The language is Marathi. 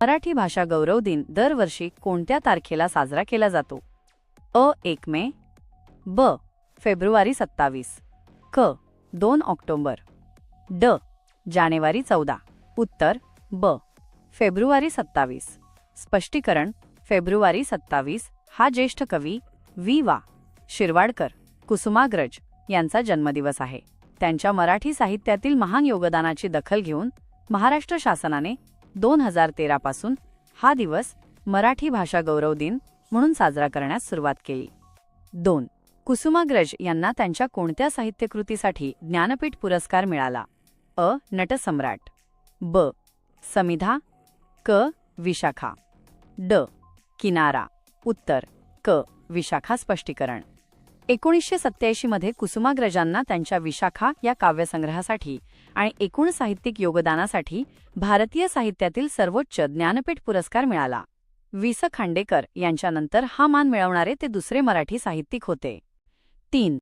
मराठी भाषा गौरव दिन दरवर्षी कोणत्या तारखेला साजरा केला जातो? 1 मे, ब. फेब्रुवारी 27, क. 2 ऑक्टोबर, ड. जानेवारी 14. उत्तर ब. फेब्रुवारी 27. स्पष्टीकरण: फेब्रुवारी 27 हा ज्येष्ठ कवी वा. शिरवाडकर, कुसुमाग्रज यांचा जन्मदिवस आहे. त्यांच्या मराठी साहित्यातील महान योगदानाची दखल घेऊन महाराष्ट्र शासनाने 2013 पासून हा दिवस मराठी भाषा गौरव दिन म्हणून साजरा करण्यास सुरुवात केली. 2. कुसुमाग्रज यांना त्यांच्या कोणत्या साहित्यकृतीसाठी ज्ञानपीठ पुरस्कार मिळाला? नटसम्राट, ब. समिधा, क. विशाखा, ड. किनारा. उत्तर क. विशाखा. स्पष्टीकरण: 1987 मध्ये कुसुमाग्रजांना त्यांच्या विशाखा या काव्यसंग्रहासाठी आणि एकूण साहित्यिक योगदानासाठी भारतीय साहित्यातील सर्वोच्च ज्ञानपीठ पुरस्कार मिळाला. वि. स. खांडेकर यांच्यानंतर हा मान मिळवणारे ते दुसरे मराठी साहित्यिक होते. 3.